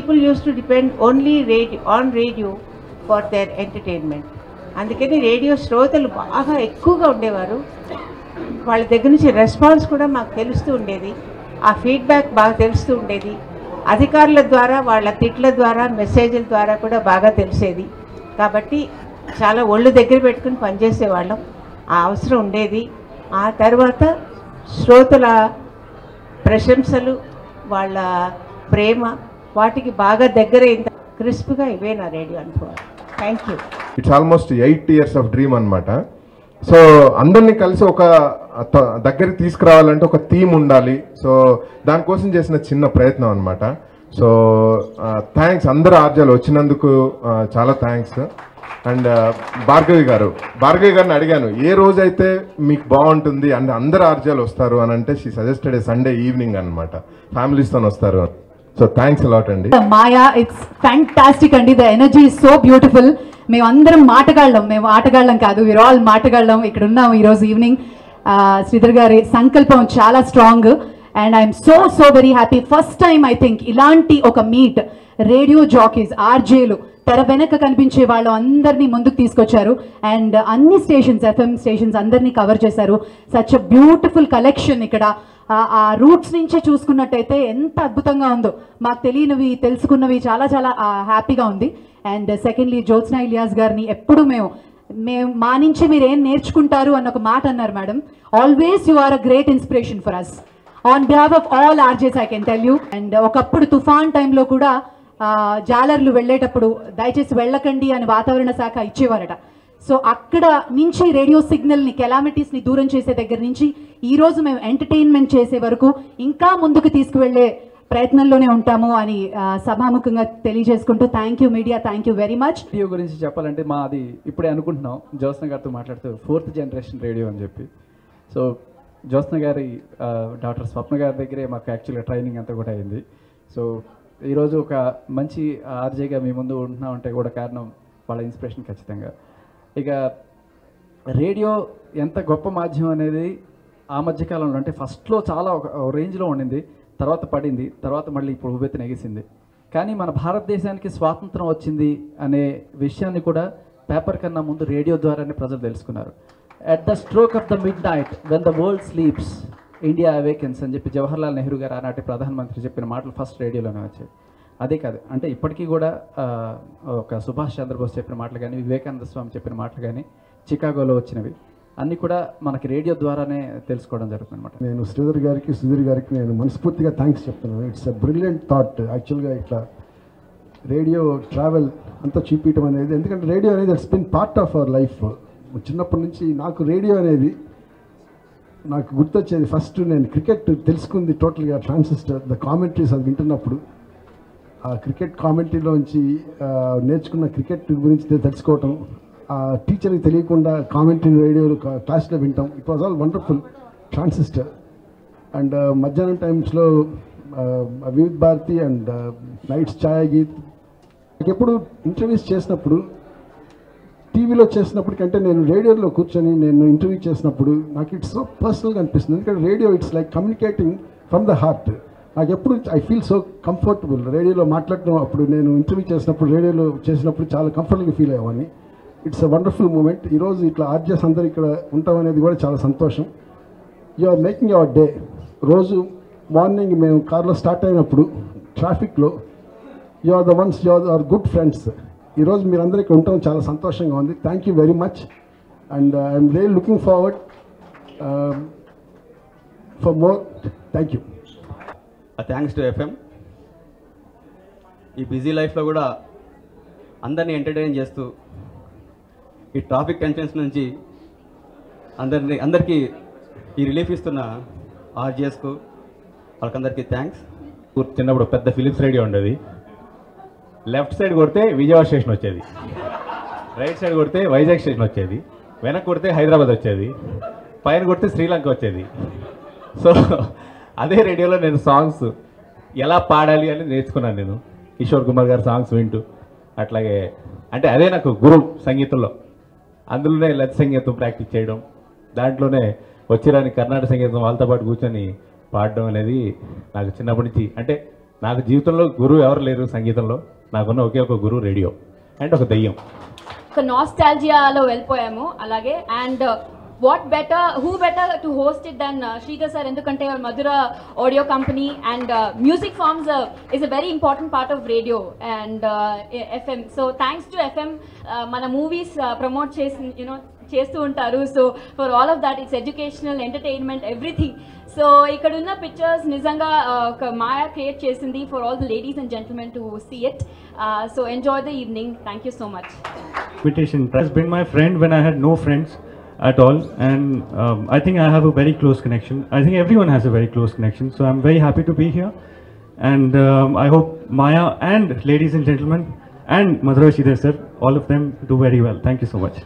people used to depend only on radio for their entertainment. అందుకని radio శ్రోతలు బాగా ఎక్కువగా ఉండేవారు. వాళ్ళ దగ్గర నుంచి రెస్పాన్స్ కూడా మాకు తెలుస్తూ ఉండేది, ఆ ఫీడ్బ్యాక్ బాగా తెలుస్తూ ఉండేది. అధికారుల ద్వారా, వాళ్ళ తిట్ల ద్వారా, మెసేజ్ల ద్వారా కూడా బాగా తెలిసేది. కాబట్టి చాలా ఒళ్ళు దగ్గర పెట్టుకుని పనిచేసేవాళ్ళం, ఆ అవసరం ఉండేది. ఆ తర్వాత శ్రోతల ప్రశంసలు, వాళ్ళ ప్రేమ, వాటికి బాగా దగ్గరైంది. క్రిస్ప్గా ఇవే నా రేడియో అనుకోవాలి. Thank you. It's almost 8 years of dream అనమాట. సో అందరినీ కలిసి ఒక దగ్గరికి తీసుకురావాలంటే ఒక థీమ్ ఉండాలి. సో దానికోసం చేసిన చిన్న ప్రయత్నం అనమాట. సో థ్యాంక్స్ అందరు ఆర్జాలు వచ్చినందుకు, చాలా థ్యాంక్స్. అండ్ భార్గవి గారిని అడిగాను ఏ రోజైతే మీకు బాగుంటుంది అంటే అందరు ఆర్జాలు వస్తారు అని అంటే షీ సజెస్టెడ్ సండే ఈవినింగ్ అనమాట, ఫ్యామిలీస్తో వస్తారు. సో థ్యాంక్స్ అలాట్ అండి. మాయా, ఇట్స్ ఫ్యాంటాస్టిక్ అండి. The energy is so beautiful. మేమందరం మాటగాళ్ళం, మేము ఆటగాళ్ళం కాదు, వీఆర్ ఆల్ మాటగాళ్ళం. ఇక్కడ ఉన్నాం ఈరోజు ఈవినింగ్. శ్రీధర్ గారి సంకల్పం చాలా strong and I'm so very happy. First time I think ఇలాంటి ఒక మీట్, రేడియో జాకీస్, ఆర్జేలు, తెర వెనక కనిపించే వాళ్ళు అందరినీ ముందుకు తీసుకొచ్చారు అండ్ అన్ని స్టేషన్స్, ఎఫ్ఎం స్టేషన్స్ అందరినీ కవర్ చేశారు. Such a beautiful collection. ఇక్కడ ఆ రూట్స్ నుంచే చూసుకున్నట్టయితే ఎంత అద్భుతంగా ఉందో, మాకు తెలియనివి తెలుసుకున్నవి చాలా చాలా హ్యాపీగా ఉంది. అండ్ సెకండ్లీ జ్యోత్స్నా ఇలియాస్ గారిని ఎప్పుడు మేము మా నుంచి మీరు ఏం నేర్చుకుంటారు అన్న ఒక మాట అన్నారు madam. Always you are a great inspiration for us. On behalf of all RJs I can tell you. And ఒకప్పుడు తుఫాన్ టైంలో కూడా జాలర్లు వెళ్ళేటప్పుడు దయచేసి వెళ్ళకండి అని వాతావరణ శాఖ ఇచ్చేవారట. సో అక్కడ నుంచి రేడియో సిగ్నల్ని, కెలామిటీస్ని దూరం చేసే దగ్గర నుంచి ఈరోజు మేము ఎంటర్టైన్మెంట్ చేసే వరకు ఇంకా ముందుకు తీసుకువెళ్ళే ప్రయత్నంలోనే ఉంటాము అని సభాముఖంగా తెలియజేసుకుంటూ thank you media, thank you very much. Radio గురించి చెప్పాలంటే మాది ఇప్పుడే అనుకుంటున్నాం జ్యోత్స్న గారితో మాట్లాడుతూ 4th generation రేడియో అని చెప్పి. సో జ్యోత్స్న గారి డాక్టర్ స్వప్న గారి దగ్గరే మాకు యాక్చువల్గా ట్రైనింగ్ అంతా కూడా అయింది. సో ఈరోజు ఒక మంచి ఆర్జేగా మీ ముందు ఉంటున్నామంటే కూడా కారణం వాళ్ళ ఇన్స్పిరేషన్ ఖచ్చితంగా. ఇక రేడియో ఎంత గొప్ప మాధ్యమం అనేది ఆ మధ్యకాలంలో, అంటే ఫస్ట్లో చాలా ఒక రేంజ్లో ఉండింది, తర్వాత పడింది, తర్వాత మళ్ళీ ఇప్పుడు ఉబ్బెత్తున ఎగిసింది. కానీ మన భారతదేశానికి స్వాతంత్రం వచ్చింది అనే విషయాన్ని కూడా పేపర్ కన్నా ముందు రేడియో ద్వారానే ప్రజలు తెలుసుకున్నారు. At the stroke of the mid night when the world sleeps India awakens అని చెప్పి జవహర్లాల్ నెహ్రూ గారు ఆనాటి ప్రధానమంత్రి చెప్పిన మాటలు ఫస్ట్ రేడియోలోనే వచ్చాయి. అదే కాదు, అంటే ఇప్పటికీ కూడా ఒక సుభాష్ చంద్రబోస్ చెప్పిన మాటలు కానీ, వివేకానంద స్వామి చెప్పిన మాటలు కానీ, చికాగోలో వచ్చినవి అన్నీ కూడా మనకి రేడియో ద్వారానే తెలుసుకోవడం జరుగుతుంది అనమాట. నేను శ్రీధర్ గారికి, సుధీర్ గారికి నేను మనస్ఫూర్తిగా థ్యాంక్స్ చెప్తున్నాను. ఇట్స్ అ బ్రిలియంట్ థాట్ యాక్చువల్గా ఇట్లా రేడియో ట్రావెల్ అంతా చూపించడం అనేది. ఎందుకంటే రేడియో అనేది it's been part of our life. చిన్నప్పటి నుంచి నాకు రేడియో అనేది నాకు గుర్తొచ్చేది. ఫస్ట్ నేను క్రికెట్ తెలుసుకుంది టోటల్గా ట్రాన్సిస్టర్, ద కామెంటరీస్ అది వింటున్నప్పుడు, ఆ క్రికెట్ కామెంటరీలోంచి నేర్చుకున్న క్రికెట్ గురించి తెలుసుకోవటం, ఆ టీచర్కి తెలియకుండా కామెంటరీ రేడియోలో క్లాస్లో వింటాం. It was all wonderful transistor. And మధ్యాహ్నం టైమ్స్లో వివిధ్ భారతి అండ్ నైట్స్ ఛాయ్ గీత్. ఎప్పుడు ఇంటర్వ్యూస్ చేసినప్పుడు, టీవీలో చేసినప్పుడు కంటే నేను రేడియోలో కూర్చొని నేను ఇంటర్వ్యూ చేసినప్పుడు నాకు ఇట్స్ సో పర్సనల్గా అనిపిస్తుంది. ఎందుకంటే radio it's like communicating from the heart. నాకు ఎప్పుడు ఐ ఫీల్ సో కంఫర్టబుల్ రేడియోలో మాట్లాడటం. అప్పుడు నేను ఇంటర్వ్యూ చేసినప్పుడు, రేడియోలో చేసినప్పుడు చాలా కంఫర్టబుల్గా ఫీల్ అయ్యేవాడిని. It's a wonderful moment. ఈరోజు ఇట్లా ఆర్జెస్ అందరూ ఇక్కడ ఉంటాం అనేది కూడా చాలా సంతోషం. You are making your day. రోజు మార్నింగ్ మేము కార్లో స్టార్ట్ అయినప్పుడు ట్రాఫిక్లో you are the ones, you are good friends. ఈరోజు మీరందరూ ఇక్కడ ఉండటం చాలా సంతోషంగా ఉంది. Thank you very much and I'm really looking forward for more. Thank you. Thanks to FM. ఈ బిజీ లైఫ్లో కూడా అందరినీ ఎంటర్టైన్ చేస్తూ ఈ ట్రాఫిక్ టెన్షన్స్ నుంచి అందరికీ ఈ రిలీఫ్ ఇస్తున్న ఆర్జేఎస్కు వాళ్ళకందరికీ థ్యాంక్స్. చిన్నప్పుడు పెద్ద ఫిలిప్స్ రేడియో ఉండేది. లెఫ్ట్ సైడ్ కొడితే విజయవాడ స్టేషన్ వచ్చేది, రైట్ సైడ్ కొడితే వైజాగ్ స్టేషన్ వచ్చేది, వెనక్కి కొడితే హైదరాబాద్ వచ్చేది, పైన కొడితే శ్రీలంక వచ్చేది. సో అదే రేడియోలో నేను సాంగ్స్ ఎలా పాడాలి అని నేర్చుకున్నాను. నేను కిషోర్ కుమార్ గారి సాంగ్స్ వింటూ, అట్లాగే అంటే అదే నాకు గురువు సంగీతంలో. అందులోనే లలిత సంగీతం ప్రాక్టీస్ చేయడం, దాంట్లోనే వచ్చిరాని కర్ణాటక సంగీతం వాళ్ళతో పాటు కూర్చొని పాడడం అనేది నాకు చిన్నప్పటి నుంచి, అంటే నాకు జీవితంలో గురువు ఎవరు లేరు సంగీతంలో, నాకున్న ఒకే ఒక గురువు రేడియో అండ్ ఒక దెయ్యం. ఒక నాస్టాల్జియాలో వెళ్ళిపోయాము అలాగే. And what better, who better to host it then Sridhar sir, ఎందుకంటే Madhura audio company and music firms is a very important part of radio and FM. So thanks to FM మన మూవీస్ ప్రమోట్ చేసి చేస్తూ ఉంటారు. So for all of that it's educational, entertainment, everything. So ఇక్కడ ఉన్న pictures నిజంగా ఒక మాయా create చేసింది for all the ladies and gentlemen to see it. So enjoy the evening. Thank you so much. Invitation has been my friend when I had no friends at all, and I think I have a very close connection. I think everyone has a very close connection, so I'm very happy to be here, and I hope Maya and ladies and gentlemen and Madhura Sridhar sir, all of them do very well. Thank you so much.